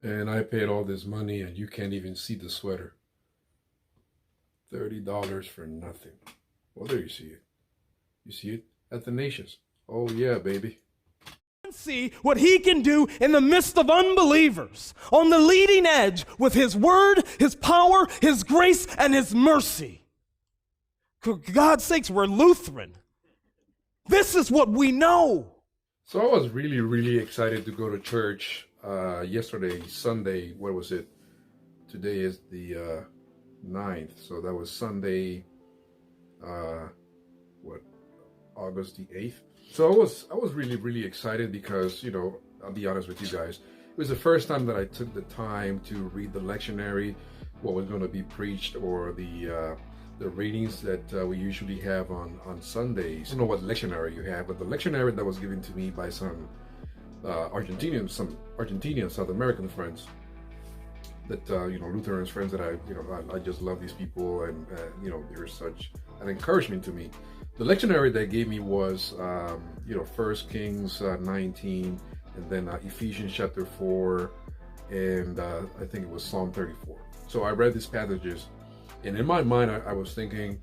And I paid all this money and you can't even see the sweater. $30 for nothing. Well, there you see it. You see it? Athanasius. Oh, yeah, baby. See what he can do in the midst of unbelievers, on the leading edge with his word, his power, his grace, and his mercy. For God's sakes, we're Lutheran. This is what we know. So I was really, really excited to go to church yesterday, Sunday. What was it? Today is the 9th. So that was Sunday, August the 8th. So I was really, really excited because, I'll be honest with you guys. It was the first time that I took the time to read the lectionary, what was going to be preached, or the readings that we usually have on Sundays. I don't know what lectionary you have, but the lectionary that was given to me by some Argentinian South American friends, that Lutherans friends that I just love these people, and they're such an encouragement to me. The lectionary they gave me was 1 Kings 19, and then Ephesians chapter 4, and I think it was Psalm 34. So I read these passages, and in my mind I was thinking,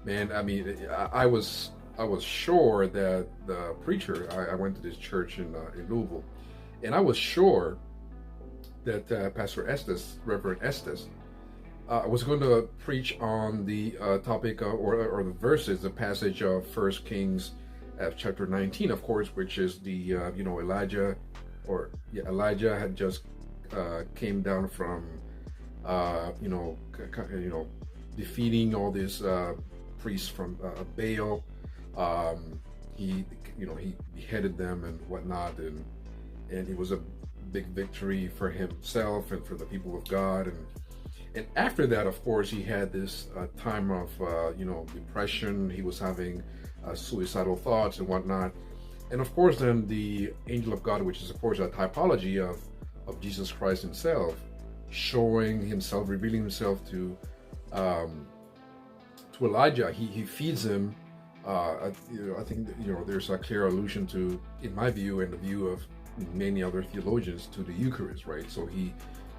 man, I was sure that the preacher, I went to this church in Louisville, and I was sure that Pastor Estes, Reverend Estes, was going to preach on the topic or the verses, the passage of 1 Kings chapter 19, of course, which is the Elijah had just came down from defeating all these priests from Baal. He beheaded them and whatnot, and it was a big victory for himself and for the people of God. And after that, of course, he had this time of depression. He was having suicidal thoughts and whatnot. And of course, then the angel of God, which is of course a typology of Jesus Christ himself, showing himself, revealing himself to Elijah. He feeds him. I think there's a clear allusion to, in my view and the view of many other theologians, to the Eucharist, right? So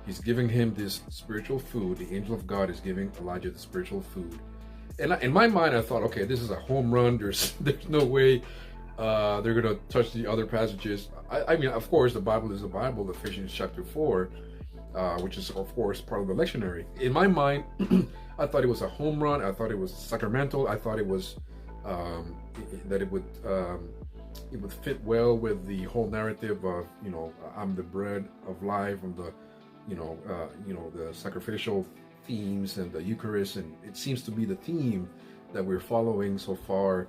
he's giving him this spiritual food. The angel of God is giving Elijah the spiritual food. And in my mind, I thought, okay, this is a home run. There's no way they're going to touch the other passages. I mean, of course, the Bible is the Bible, Ephesians chapter 4, which is, of course, part of the lectionary. In my mind, I thought it was a home run. I thought it was sacramental. I thought it was that it would fit well with the whole narrative of, I'm the bread of life, and the the sacrificial themes and the Eucharist, and it seems to be the theme that we're following so far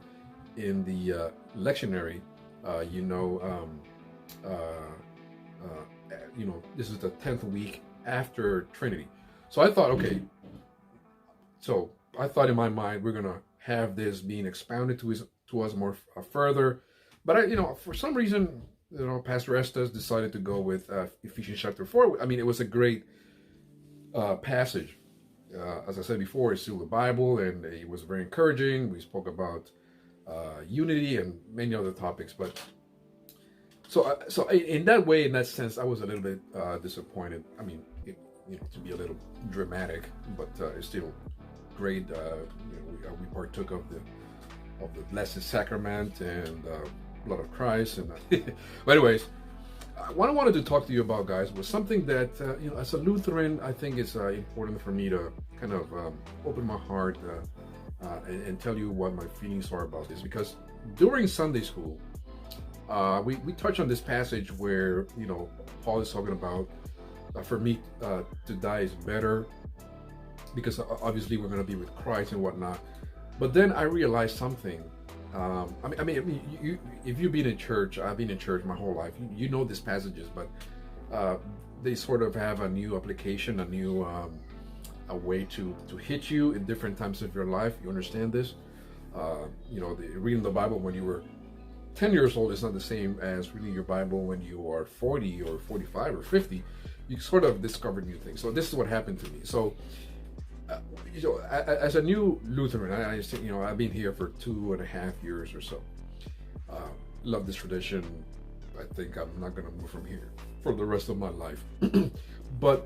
in the lectionary. This is the 10th week after Trinity. So I thought, okay, so I thought in my mind we're gonna have this being expounded to us more further, but for some reason, Pastor Estes decided to go with Ephesians chapter 4. I mean, it was a great passage. As I said before, it's still the Bible, and it was very encouraging. We spoke about unity and many other topics. But so in that way, in that sense, I was a little bit disappointed. I mean, to be a little dramatic, but it's still great. We partook of the Blessed Sacrament and blood of Christ, and but anyways, what I wanted to talk to you about, guys, was something that as a Lutheran, I think it's important for me to kind of open my heart and tell you what my feelings are about this, because during Sunday school we touched on this passage where Paul is talking about for me to die is better, because obviously we're going to be with Christ and whatnot. But then I realized something. If you've been in church, I've been in church my whole life. You know these passages, but they sort of have a new application, a new a way to hit you in different times of your life. You understand this? Reading the Bible when you were 10 years old is not the same as reading your Bible when you are 40 or 45 or 50. You sort of discover new things. So this is what happened to me. So as a new Lutheran, I've been here for 2.5 years or so. Love this tradition. I think I'm not going to move from here for the rest of my life. But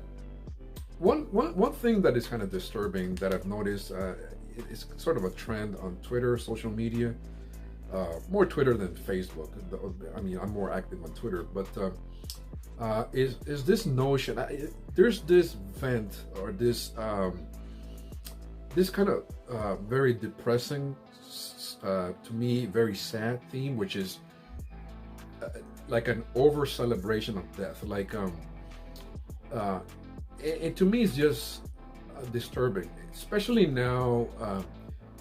one thing that is kind of disturbing that I've noticed, it's sort of a trend on Twitter, social media, more Twitter than Facebook. I mean, I'm more active on Twitter, but is this notion? There's this vent or this kind of very depressing, to me, very sad theme, which is like an over celebration of death. Like it to me is just disturbing, especially now.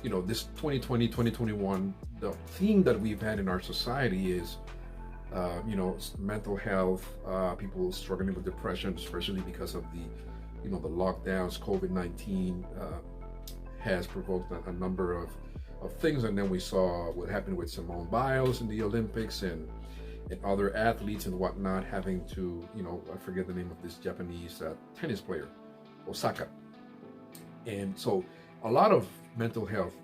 This 2020, 2021, the theme that we've had in our society is, mental health, people struggling with depression, especially because of the lockdowns. COVID-19 has provoked a number of things, and then we saw what happened with Simone Biles in the Olympics and other athletes and whatnot having to, I forget the name of this Japanese tennis player, Osaka. And so a lot of mental health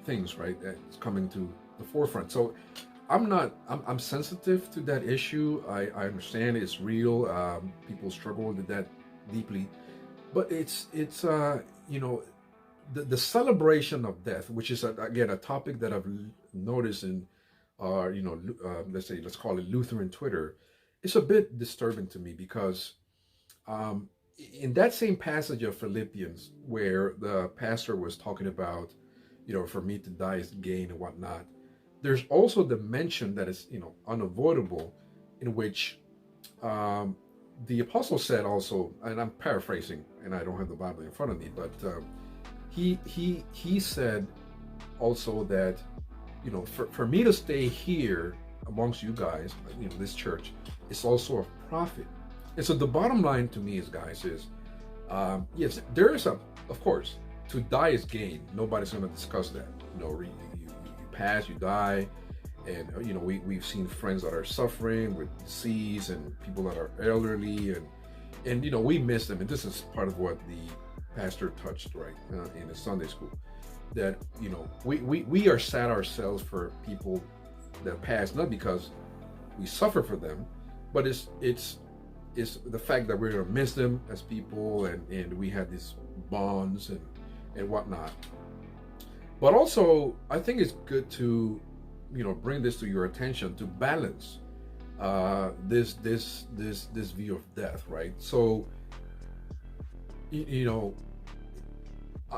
things, right, that's coming to the forefront. So I'm sensitive to that issue. I understand it's real. People struggle with that deeply, but it's the celebration of death, which is again a topic that I've noticed in let's call it Lutheran Twitter. It's a bit disturbing to me because in that same passage of Philippians where the pastor was talking about, for me to die is gain and whatnot, there's also the mention that is, unavoidable, in which the apostle said also, and I'm paraphrasing, and I don't have the Bible in front of me, but he said also that, for me to stay here amongst you guys, this church, is also a profit. And so the bottom line to me is, guys, is yes, there is of course, to die is gain. Nobody's going to discuss that. You pass, you die, and we've seen friends that are suffering with disease and people that are elderly, and we miss them. And this is part of what the pastor touched right in the Sunday school, that we are sad ourselves for people that pass, not because we suffer for them, but it's the fact that we're gonna miss them as people, and we had these bonds and whatnot. But also, I think it's good to bring this to your attention, to balance this view of death, right? So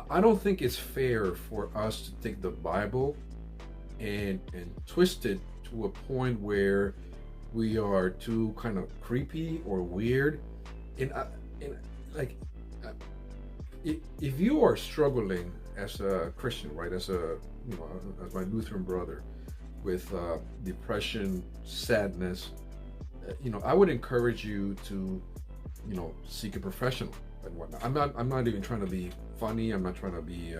I don't think it's fair for us to take the Bible and twist it to a point where we are too kind of creepy or weird. If you are struggling as a Christian, right, as as my Lutheran brother, with depression, sadness, I would encourage you to, seek a professional and whatnot. I'm not even trying to be funny. I'm not trying to be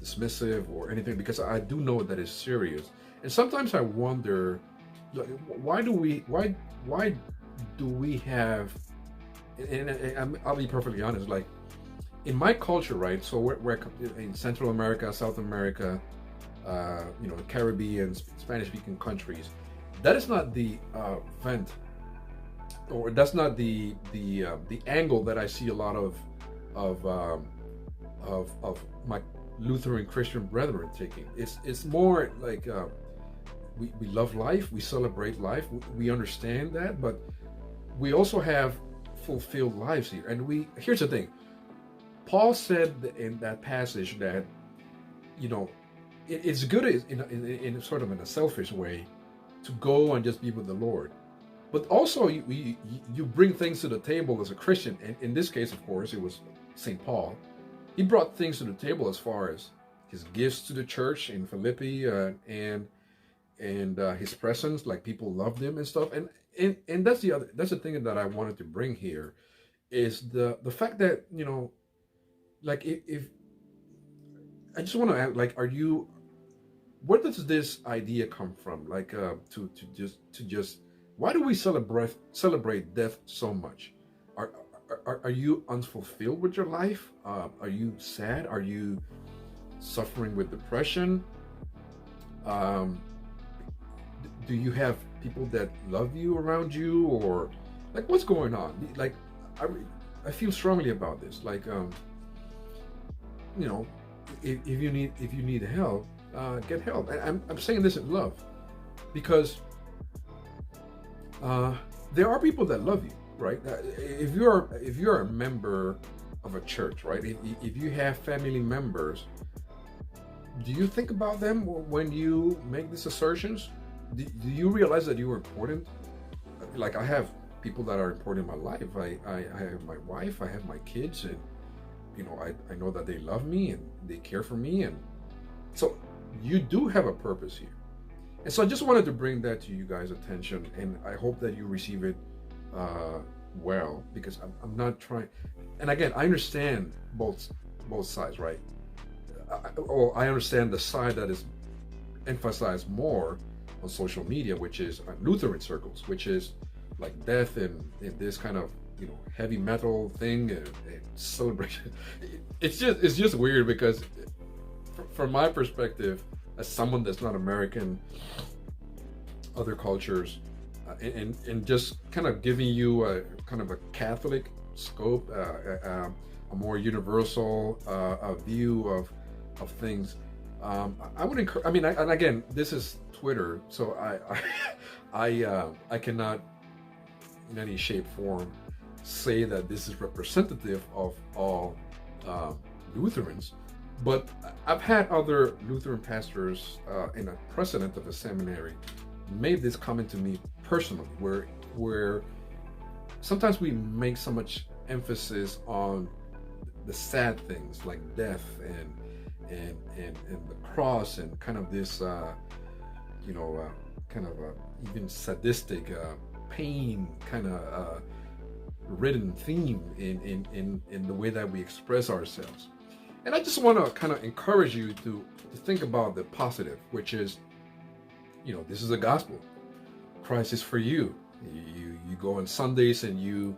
dismissive or anything, because I do know that it's serious. And sometimes I wonder, why do we have, and I'll be perfectly honest, like in my culture, right? So we're in Central America, South America, Caribbean, Spanish-speaking countries. That is not the vent, or that's not the angle that I see a lot of my Lutheran Christian brethren taking. It's more like we love life, we celebrate life, we understand that, but we also have fulfilled lives here. And here's the thing. Paul said in that passage that, it's good in sort of in a selfish way to go and just be with the Lord. But also you bring things to the table as a Christian. And in this case, of course, it was St. Paul. He brought things to the table as far as his gifts to the church in Philippi, and his presence, like people loved him and stuff. And that's the thing that I wanted to bring here, is the fact that, like if I just want to ask, like, where does this idea come from? Like, to just why do we celebrate death so much? Are you unfulfilled with your life? Are you sad? Are you suffering with depression? Do you have people that love you around you, or like what's going on? Like, I feel strongly about this. Like, you know, if you need help, get help. And I'm saying this in love, because there are people that love you, right? If you're a member of a church, right? If you have family members, do you think about them when you make these assertions? Do you realize that you are important? Like, I have people that are important in my life. I have my wife, I have my kids, and I know that they love me and they care for me, and so you do have a purpose here. And so I just wanted to bring that to you guys' attention, and I hope that you receive it well, because I'm not trying. And again, I understand both sides, right? I understand the side that is emphasized more on social media, which is Lutheran circles, which is like death and this kind of heavy metal thing and celebration. It's just weird, because from my perspective, as someone that's not American, other cultures, and just kind of giving you a kind of a Catholic scope, a more universal view of things. I would encourage. I mean, and again, this is Twitter, so I cannot in any shape, form, say that this is representative of all Lutherans. But I've had other Lutheran pastors in a president of a seminary made this comment to me personally, where sometimes we make so much emphasis on the sad things like death and the cross, and kind of this kind of even sadistic pain kind of ridden theme in the way that we express ourselves. And I just want to kind of encourage you to think about the positive, which is, this is a gospel. Christ is for you. You go on Sundays and you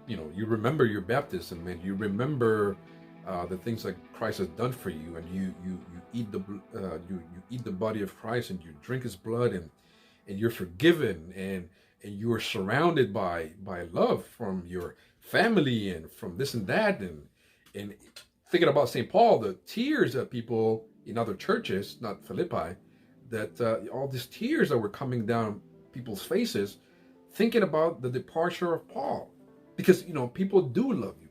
remember your baptism, and you remember the things that Christ has done for you, and you eat the body of Christ, and you drink His blood, and you're forgiven, and you are surrounded by love from your family and from this and that, and thinking about St. Paul, the tears that people in other churches, not Philippi, that all these tears that were coming down people's faces, thinking about the departure of Paul, because people do love you.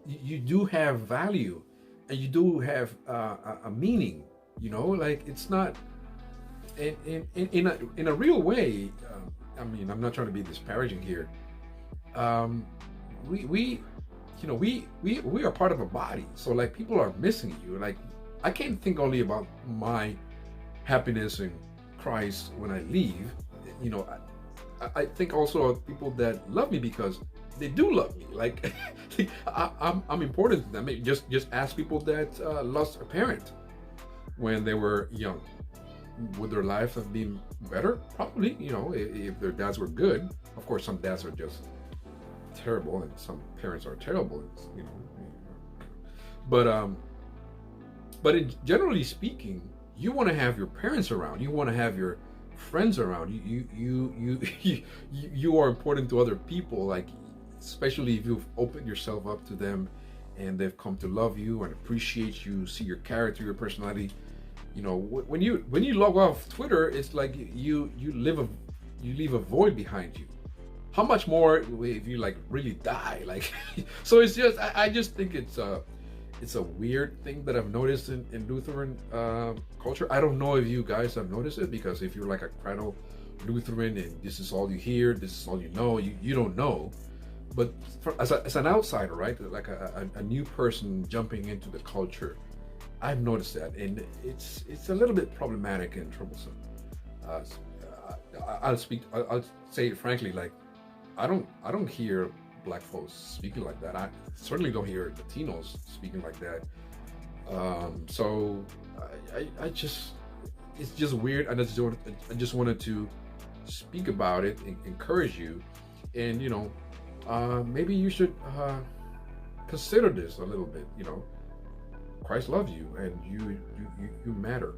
You do have value, and you do have a meaning. Like, it's not in a real way. I mean, I'm not trying to be disparaging here. We are part of a body, so like, people are missing you. Like, I can't think only about my happiness in Christ when I leave. I think also of people that love me because they do love me. Like, I'm important to them. Just ask people that lost a parent when they were young. Would their life have been better? Probably. If their dads were good. Of course, some dads are just terrible, and some parents are terrible. But generally speaking, you want to have your parents around. You want to have your friends around. You are important to other people. Like, especially if you've opened yourself up to them, and they've come to love you and appreciate you, see your character, your personality. When you log off Twitter, it's like you leave a void behind you. How much more if you like really die? Like, so it's just I just think it's a weird thing that I've noticed in Lutheran culture. I don't know if you guys have noticed it, because if you're like a cradle Lutheran and this is all you hear, this is all you know, you don't know. But as an outsider, right, like a new person jumping into the culture, I've noticed that, and it's a little bit problematic and troublesome. I'll say it frankly, like, I don't hear Black folks speaking like that. I certainly don't hear Latinos speaking like that. So it's just weird, and I just wanted to speak about it and encourage you, and maybe you should consider this a little bit. Christ loves you, and you matter.